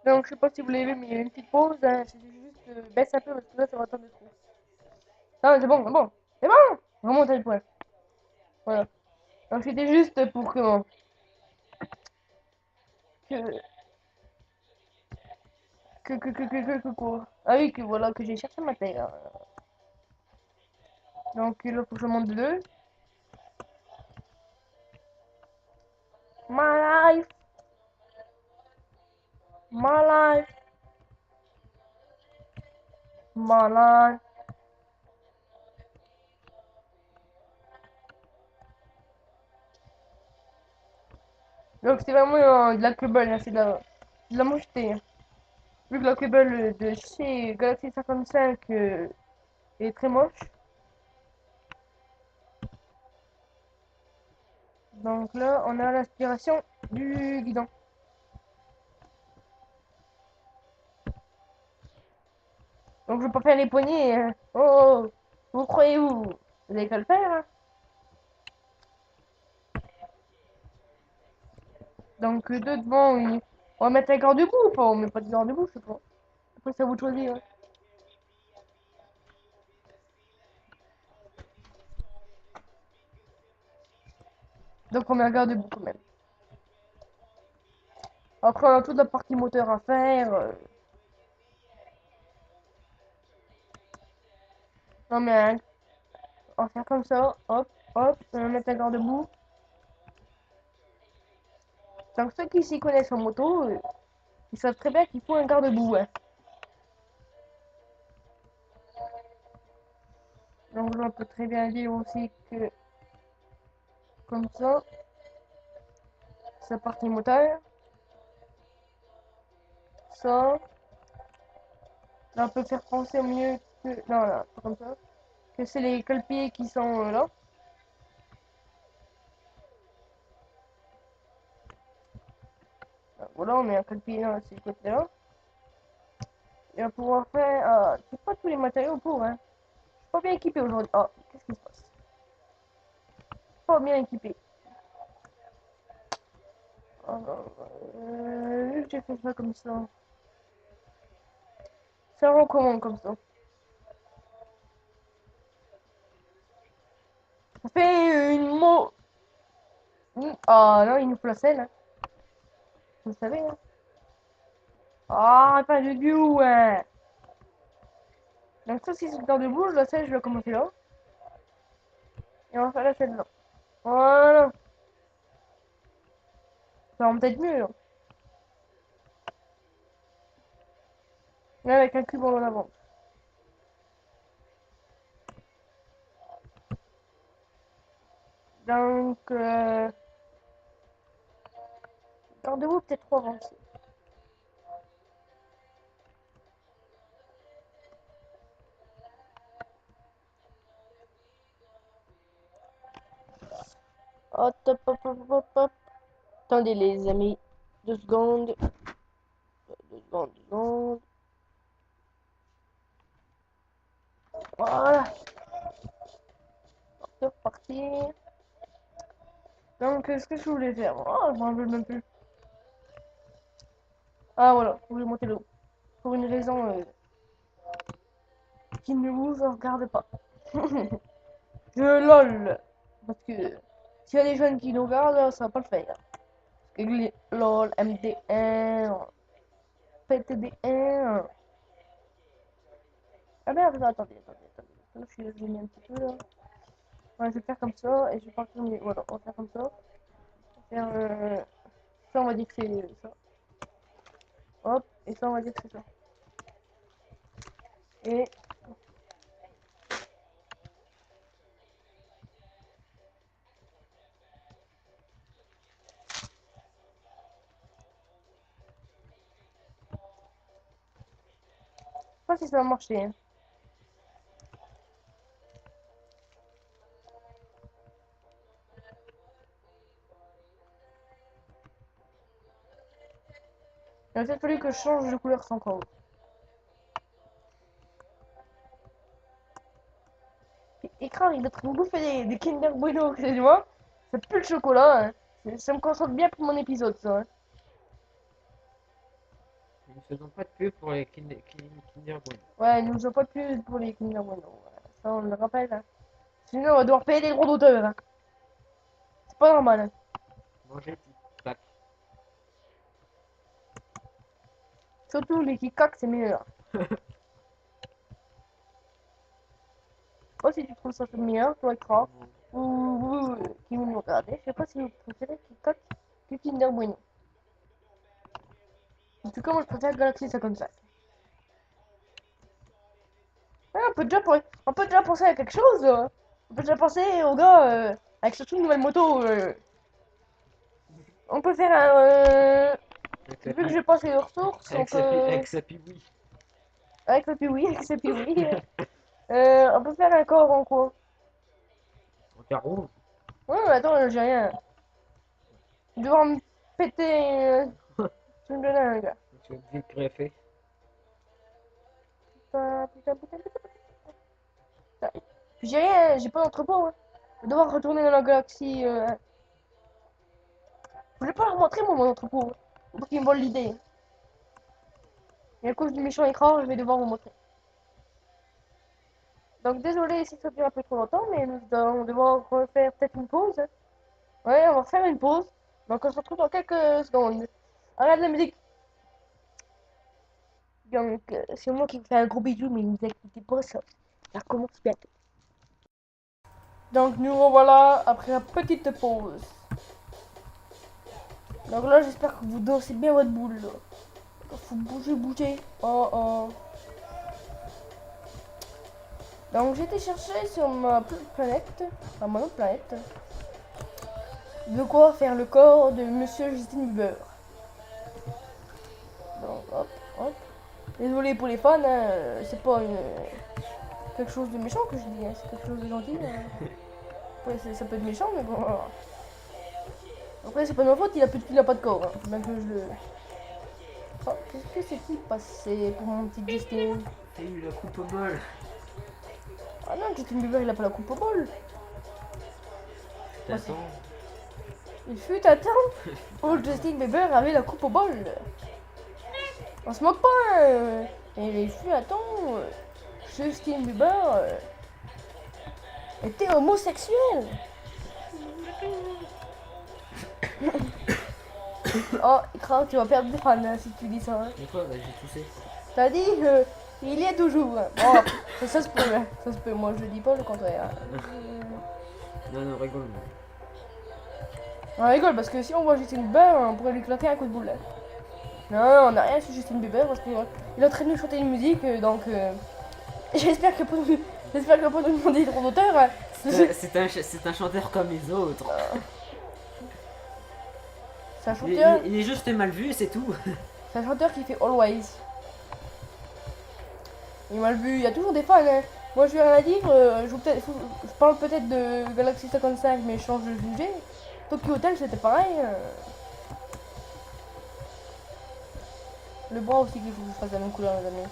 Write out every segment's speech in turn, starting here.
Donc, je sais pas si vous l'avez vu, mais il y a une petite pause. Hein, c'était juste baisse un peu parce que là, ça va attendre trop. Non, c'est bon, c'est bon. C'est bon! Remonte à le point. Voilà. Donc, c'était juste pour que, quoi. Ah oui, que voilà, que j'ai cherché ma taille. Là. Donc, là, faut que je monte de deux. My life, my life, my life. Donc, c'est vraiment de la cable, hein, c'est de la mocheté. Hein. Vu que la cable de chez Galaxy 55 est très moche. Donc là, on a l'aspiration du guidon. Donc je vais pas faire les poignées. Hein. Oh, vous croyez où? Vous avez qu'à le faire. Hein. Donc deux devant, oui. On va mettre un garde debout ou pas? On met pas de garde debout, je sais pas. Après, c'est à vous de choisir. Hein. Donc on met un garde debout quand même. Après, on a toute la partie moteur à faire. Non mais on va faire comme ça. Hop, hop. On va mettre un garde debout. Donc ceux qui s'y connaissent en moto, ils savent très bien qu'il faut un garde debout. Hein. Donc là, on peut très bien dire aussi que comme ça, c'est la partie moteur. Ça, là, on peut faire penser mieux que... Non, là, pas comme ça. Que c'est les colpiers qui sont là. Voilà, on met un colpier là, c'est le côté là. Et on va pouvoir faire... c'est pas tous les matériaux pour, hein. Je suis pas bien équipé aujourd'hui. Ah, qu'est-ce qui se passe? Pas bien équipé. Vu que j'ai fait ça comme ça recommande comme ça. Ça fait une mot... Ah non, il nous faut la selle, hein. Vous savez, hein. Ah, pas de dieu, ouais. Donc ça, si c'est le temps de bouge, la selle, je vais commencer là. Et on va faire la selle là. Voilà. Ça va peut-être mieux, là. Là, avec un cube en avant. Donc, gardez-vous peut-être trop avancé. Hop, hop, hop, hop, hop, hop. Attendez, les amis. 2 secondes. 2 secondes, 2 secondes. Voilà. C'est reparti. Donc, qu'est-ce que je voulais faire? Oh, je m'en rappelle même plus. Ah, voilà. Je voulais monter le haut. Pour une raison qui ne vous regarde pas. Je lol. Parce que s'il y a des jeunes qui nous regardent, ça va pas le faire. LOL, MD1, PTD1. Ah merde, attendez. Je l'ai mis un petit peu là. Ouais, je vais faire comme ça et je vais partir. Voilà, on va faire comme ça. On va faire, ça, on va dire que c'est ça. Hop, et ça, on va dire que c'est ça. Et je sais pas si ça va marcher. Hein. Il a peut-être fallu que je change de couleur sans encore. Écran, il est trop bouffé des Kinder Bueno, tu vois. Ça pue le chocolat. Hein. Ça me concentre bien pour mon épisode, ça. Hein. Nous ne faisons pas de pub pour les Kinder Bueno. Ouais, nous jouons pas plus pour les Kinder Bueno. Ouais, ça, on le rappelle. Hein. Sinon, on va devoir payer des droits d'auteur. Hein. C'est pas normal. Hein. Manger Tic Tac. Surtout les Kit Kat, c'est meilleur. Je sais pas si tu trouves ça meilleur, toi, Cra. Ou vous qui nous regardez. Je sais pas si vous préférez Kit Kat que Kinder Bueno. En tout cas, moi, je préfère Galaxy 55. Ouais, on peut déjà penser à quelque chose. On peut déjà penser au gars avec surtout une nouvelle moto. On peut faire un. Vu que je pense aux ressources, on peut. Avec sa piboui. Avec le piwi, avec ce piwi. On peut faire un corps en quoi? En carreau. Ouais, mais attends, j'ai rien. Je vais devoir me péter. Tu me donnes un gars. Tu vas te dégreffer. Putain, putain, putain, putain, putain. Puis j'ai rien, j'ai pas d'entrepôt. Hein. Je vais devoir retourner dans la galaxie. Je vais pas leur montrer, moi, mon entrepôt. Pour qu'ils me volent l'idée. Et à cause du méchant écran, je vais devoir vous montrer. Donc désolé si ça dure un peu trop longtemps, mais nous allons devoir refaire peut-être une pause. Ouais, on va faire une pause. Donc on se retrouve dans quelques secondes. Arrête la musique. Donc c'est moi qui vous fais un gros bisou, mais ne vous inquiétez pas, ça commence bientôt. Donc nous revoilà après une petite pause. Donc là j'espère que vous dansez bien votre boule. Là. Faut bouger, bouger. Oh oh. Donc j'ai été chercher sur ma planète, enfin mon autre planète, de quoi faire le corps de Monsieur Justin Bieber. Donc hop, hop. Désolé pour les fans, hein, c'est pas quelque chose de méchant que je dis, hein, c'est quelque chose de gentil. Hein. Ouais, ça peut être méchant, mais bon. Voilà. Après, c'est pas de ma faute, il a pas de corps. Hein. Faut bien que je le. Oh, qu'est-ce que c'est qui passé pour mon petit Justin? T'as eu la coupe au bol. Ah non, Justin Bieber il a pas la coupe au bol. T'attends. Il fut un temps où Justin Bieber avait la coupe au bol. On se moque pas. Et il fut un temps où Justin Bieber était homosexuel. Oh, Kra, tu vas perdre des fans hein, si tu dis ça. Hein. Et quoi? Bah, j'ai toussé. T'as dit il y est toujours. Oh, ça se peut, hein. Ça se peut. Moi, je dis pas le contraire. Non, rigole. On rigole parce que si on voit Justin Bieber, on pourrait lui claquer un coup de boule. Non, on n'a rien sur Justin Bieber parce qu'il est en train de nous chanter une musique, donc j'espère que pour nous demander droit d'auteur. Hein, C'est un chanteur comme les autres. c'est un chanteur. Il est juste mal vu, c'est tout. C'est un chanteur qui fait Always. Il est mal vu, il y a toujours des fans. Hein. Moi, je vais rien à dire. Je parle peut-être de Galaxy 55, mais je change de sujet. Tokyo Hotel, c'était pareil. Le bras aussi, qu'il faut que je fasse la même couleur, les amis.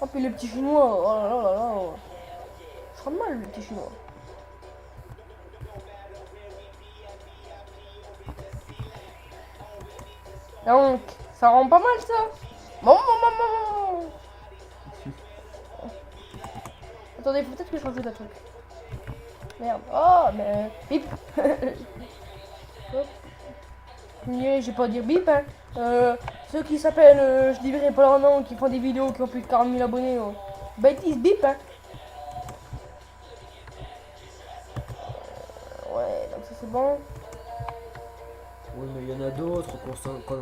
Oh, puis le petit chinois. Oh là là là là. Je rends mal, le petit chinois. Donc, ça rend pas mal, ça. Bon. Attendez, faut peut-être que je rajoute un truc. Merde. Oh, mais... Bip. J'ai pas à dire bip, hein. Ceux qui s'appellent, je dirais pas leur nom, qui font des vidéos, qui ont plus de 40 000 abonnés, bah ils disent bip, hein. Ouais, donc ça c'est bon. Oui, mais il y en a d'autres qu'on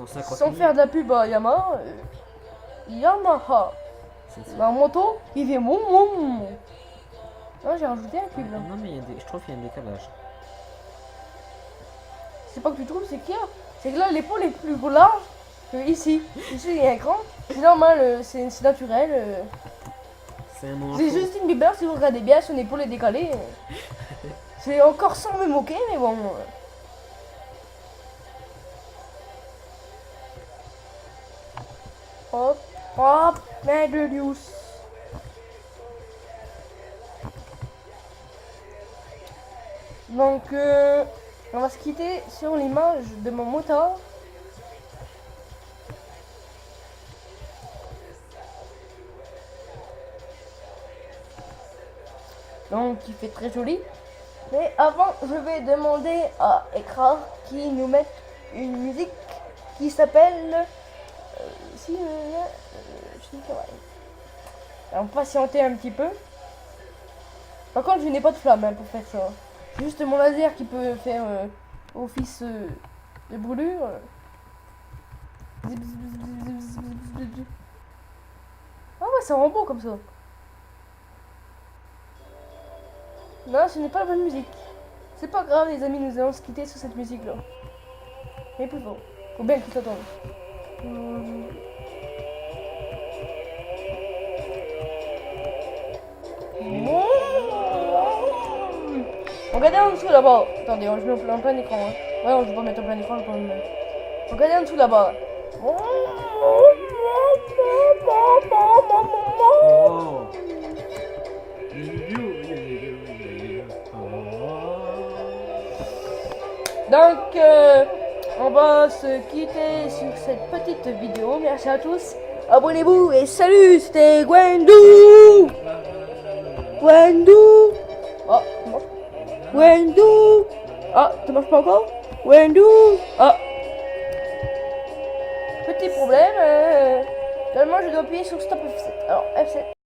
en 50 Sans 000. faire de la pub à Yamaha, Yamaha. La moto, il fait moum moum. Non, j'ai rajouté un cube là. Non, mais je trouve qu'il y a un décalage. C'est pas que tu trouves, c'est qu'il y a. C'est que là, l'épaule est plus large que ici. Ici, il y a un grand. C'est normal, c'est naturel. C'est un moment. C'est Justin Bieber, si vous regardez bien, son épaule est décalée. C'est encore sans me moquer, mais bon. Hop, hop, mais de news. Donc, on va se quitter sur l'image de mon motard. donc qui fait très joli. Mais avant, je vais demander à Ekra qui nous mette une musique qui s'appelle alors patienter un petit peu. Par contre, je n'ai pas de flamme pour faire ça. C'est juste mon laser qui peut faire office de brûlure. Ah ouais, ça rend beau comme ça. Non, ce n'est pas la bonne musique. C'est pas grave les amis, nous allons se quitter sur cette musique là. Mais plus fort. Faut bien qu'il s'attende. Regardez en dessous là-bas. Attendez, je mets en plein écran. Hein. Ouais, on ne peut pas mettre en plein écran, je peux le mettre. Regardez en dessous là-bas. Oh. Donc, on va se quitter sur cette petite vidéo. Merci à tous. Abonnez-vous et salut, c'était Gwendou. Gwendou. Oh, comment? Gwendou. Ah, ça marche pas encore? Gwendou. Ah. Petit problème. Finalement, je dois appuyer sur Stop F7. Alors, F7.